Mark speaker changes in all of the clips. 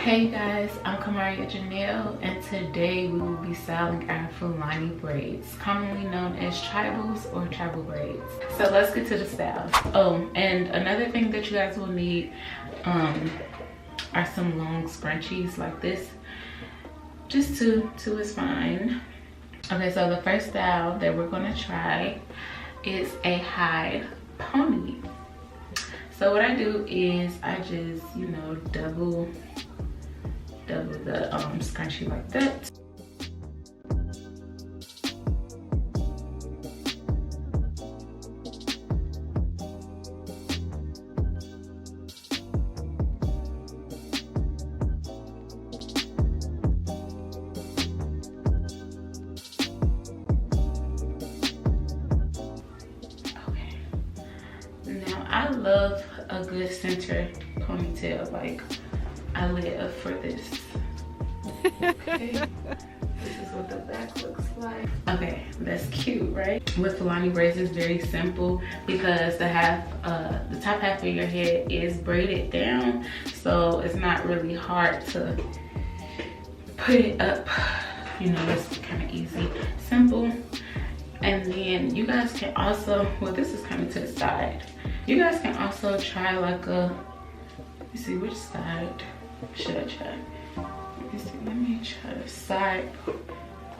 Speaker 1: Hey guys, I'm Kamaria Janelle, and today we will be styling our Fulani braids, commonly known as tribals or tribal braids. So let's get to the styles. Oh, and another thing that you guys will need are some long scrunchies like this. Just two is fine. Okay, so the first style that we're gonna try is a high pony. So what I do is I just, you know, double the scrunchie like that. Okay. Now I love a good center ponytail. Like, I live for this. Okay. This is what the back looks like. Okay, that's cute, right? With Fulani braids, it's very simple because the top half of your head is braided down, so it's not really hard to put it up. You know, it's kind of easy, simple. And then you guys can also, well, this is kind of to the side. You guys can also try like a, let me see, which side should I try? Let me try a side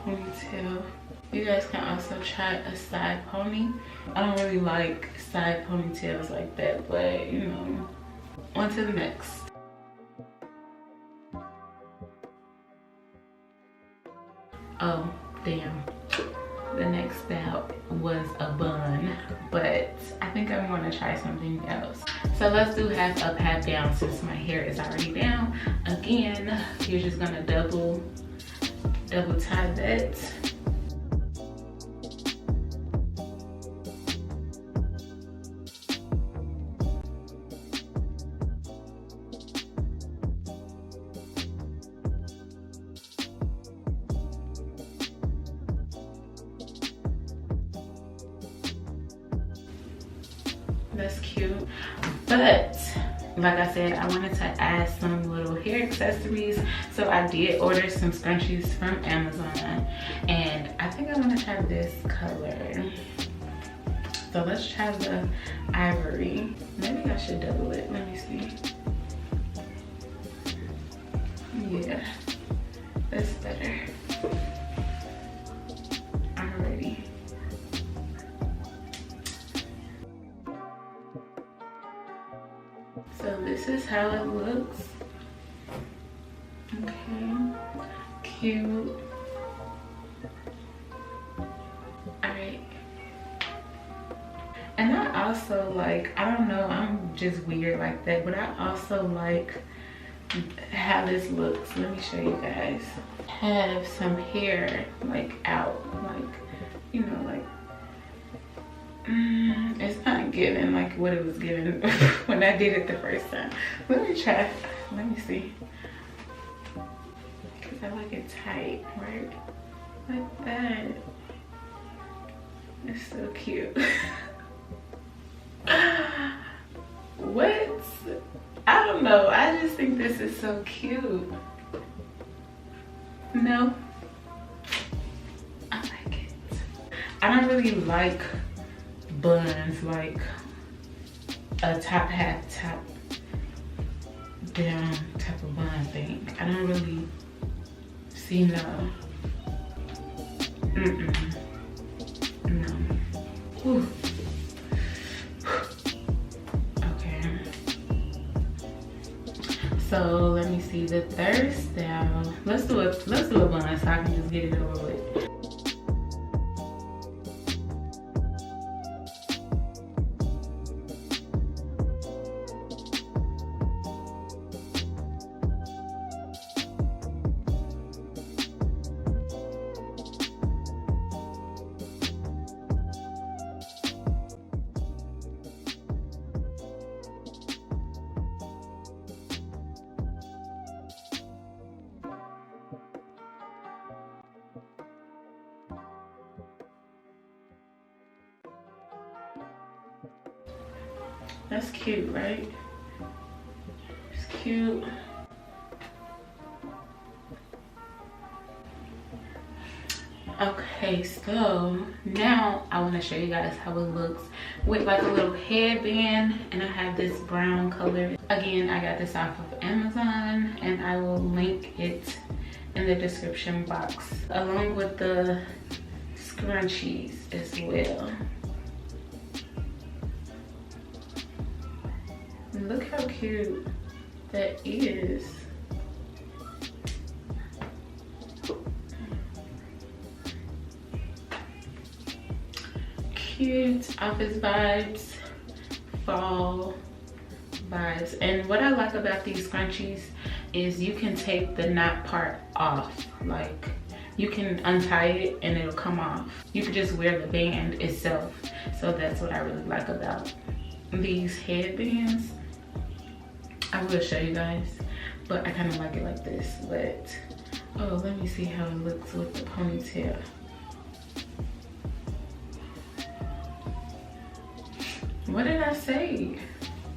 Speaker 1: ponytail. You guys can also try a side pony. I don't really like side ponytails like that, but you know, on to the next. Oh, damn. The next style was a bun, but I think I'm gonna try something else. So let's do half up, half down since my hair is already down. Again, you're just gonna double tie that. That's cute, but like I said, I wanted to add some little hair accessories, so I did order some scrunchies from Amazon, and I think I want to try this color. So let's try the ivory. Maybe I should double it. Let me see. Yeah, that's better. Alrighty. So this is how it looks. Okay, cute. Alright. And I also like, I don't know, I'm just weird like that, but I also like how this looks. Let me show you guys. Have some hair like out, like, you know, like, it's not giving like what it was giving when I did it the first time. Let me try. Let me see. Because I like it tight, right? Like that. It's so cute. What? I don't know. I just think this is so cute. No. I like it. I don't really like buns, like a top half, top down type of bun thing. I don't really see no. No. Whew. Okay. So let me see the third style. Let's do a bun so I can just get it over with. That's cute, right? It's cute. Okay, so now I want to show you guys how it looks with like a little headband, and I have this brown color. Again, I got this off of Amazon, and I will link it in the description box along with the scrunchies as well. Look how cute that is. Cute office vibes, fall vibes. And what I like about these scrunchies is you can take the knot part off. Like, you can untie it and it'll come off. You could just wear the band itself. So that's what I really like about these headbands. I will show you guys, but I kind of like it like this. But oh, let me see how it looks with the ponytail. What did I say?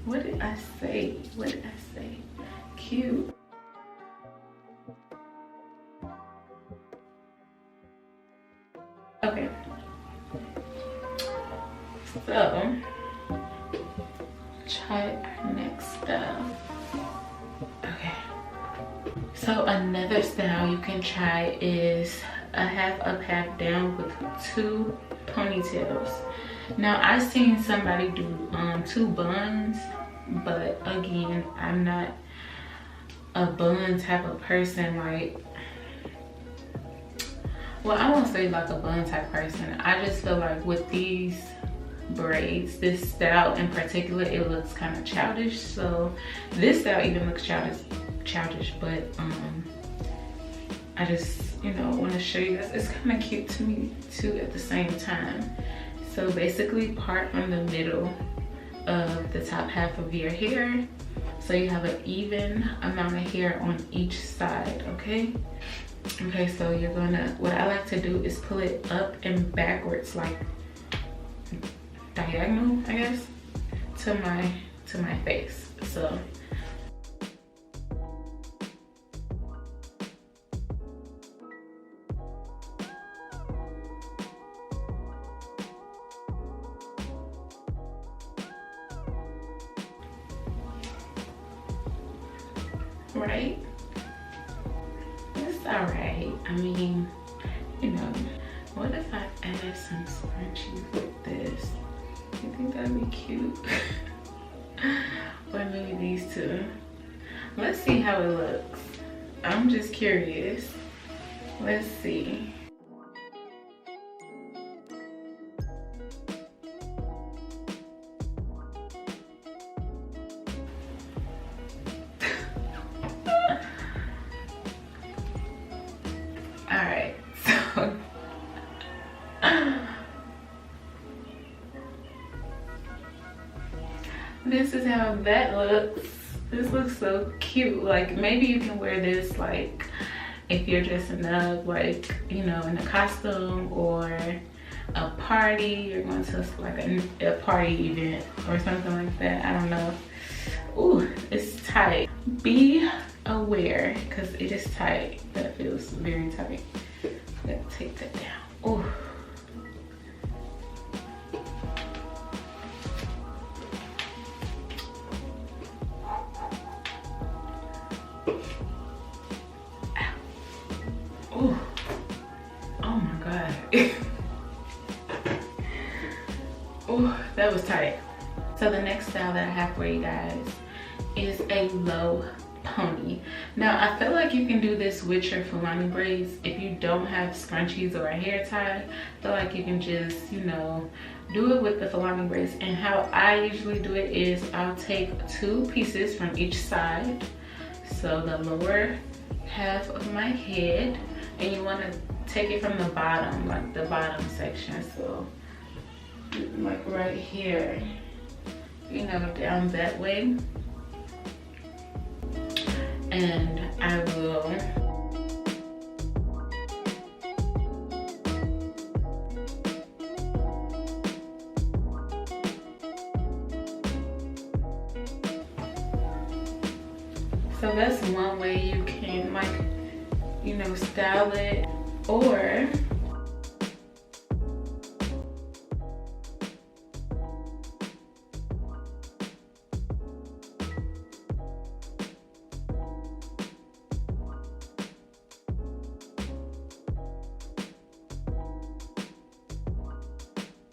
Speaker 1: What did I say? What did I say? Cute. Okay. So, try our next style. Okay. So another style you can try is a half up, half down with 2 ponytails. Now I've seen somebody do 2 buns, but again, I'm not a bun type of person. Like, well, I won't say like a bun type person. I just feel like with these braids, this style in particular, it looks kind of childish. So this style even looks childish, but I just, you know, want to show you guys. It's kind of cute to me too at the same time. So basically part from the middle of the top half of your hair, so you have an even amount of hair on each side. Okay, so you're gonna, what I like to do is pull it up and backwards, like diagonal, I guess, to my face. So right, it's all right. I mean, you know, what if I add some scrunchies with this? You think that'd be cute? Or maybe these 2. Let's see how it looks. I'm just curious. Let's see. Alright, so this is how that looks. This looks so cute. Like, maybe you can wear this like if you're dressing up, like, you know, in a costume or a party. You're going to like a party event or something like that. I don't know. Ooh, it's tight. Be aware, because it is tight. That feels very tight. Let's take that down. Ooh. Ooh. Oh my god. Ooh, that was tight. So the next style that I have for you guys is a low pony. Now I feel like you can do this with your Fulani braids. If you don't have scrunchies or a hair tie, I feel like you can just, you know, do it with the Fulani braids. And how I usually do it is I'll take 2 pieces from each side. So the lower half of my head, and you want to take it from the bottom, like the bottom section. So like right here, you know, down that way. And I will so that's one way you can, like, you know, style it. Or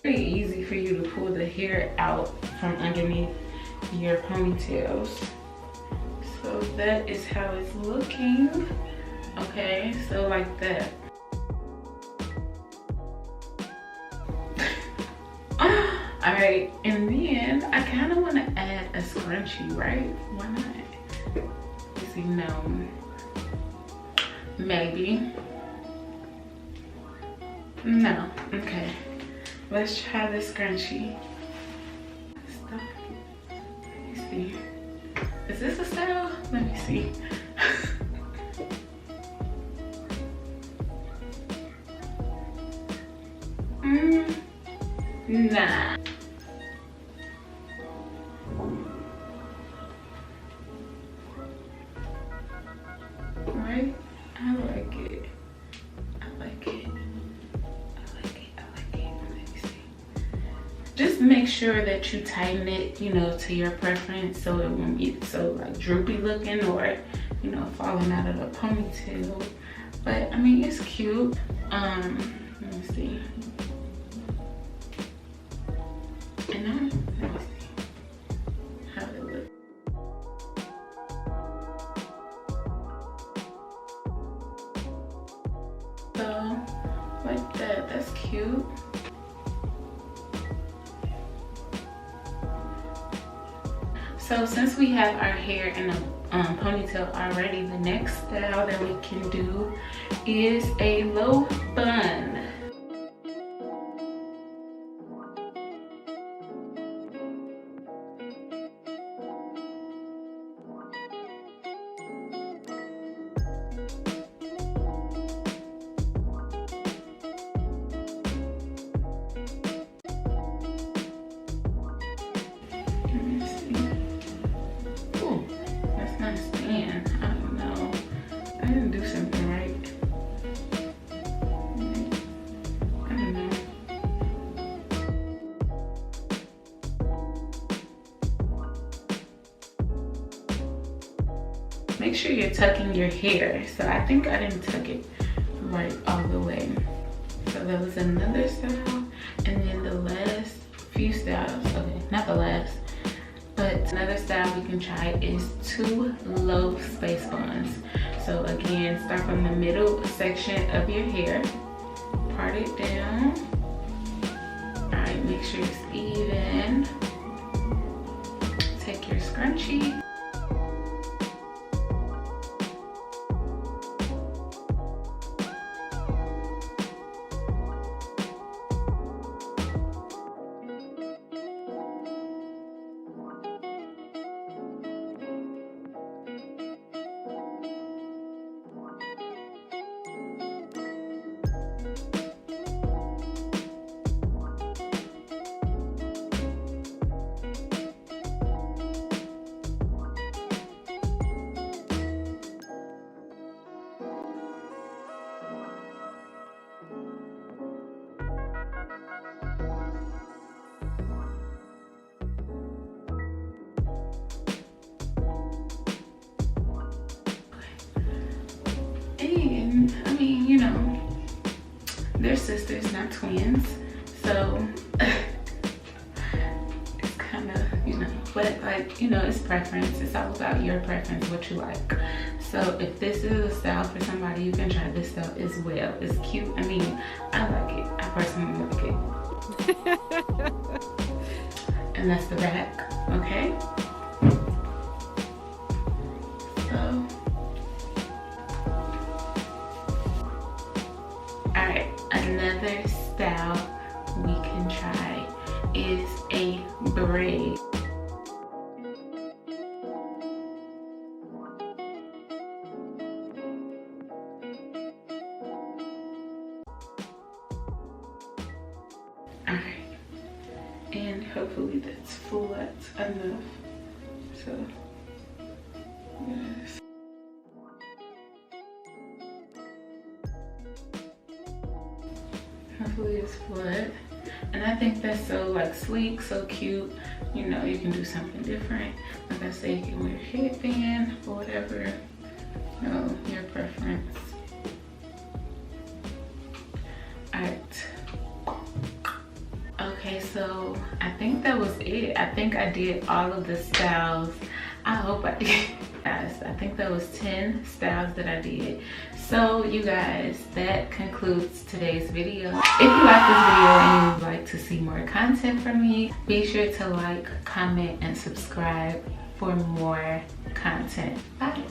Speaker 1: Pretty easy for you to pull the hair out from underneath your ponytails. So that is how it's looking. Okay, so like that. All right, and then I kind of want to add a scrunchie, right? Why not? You see, no, maybe, no. Okay, let's try the scrunchie. Stop. Let me see. Is this a style? Let me see. Nah. Right? I like it. I like it. I like it. I like it. Let me see. Just make sure that you tighten it, you know, to your preference, so it won't be so like droopy looking or, you know, falling out of the ponytail. But I mean, it's cute. Let me see. And let me see how it looks. So, like that, that's cute. So since we have our hair in a ponytail already, the next style that we can do is a low bun. Make sure you're tucking your hair. So I think I didn't tuck it right all the way. So that was another style. And then the last few styles, okay, not the last, but another style we can try is 2 low space buns. So again, start from the middle section of your hair, part it down. All right, make sure it's even. Take your scrunchie. And I mean, you know, they're sisters, not twins, so it's kind of, you know, but like, you know, it's preference. It's all about your preference, what you like. So if this is a style for somebody, you can try this style as well. It's cute. I mean, I like it. I personally like it. And that's the back, okay? So, alright, another style we can try is a braid. Alright, and hopefully that's flat enough. So, yes. Hopefully it's flat. And I think that's so like sleek, so cute. You know, you can do something different. Like I say, you can wear a headband or whatever, you know, your preference. Alright. Okay. it. I think I did all of the styles. I hope I did, guys. I think that was 10 styles that I did. So you guys, that concludes today's video. If you like this video and you would like to see more content from me, be sure to like, comment, and subscribe for more content. Bye.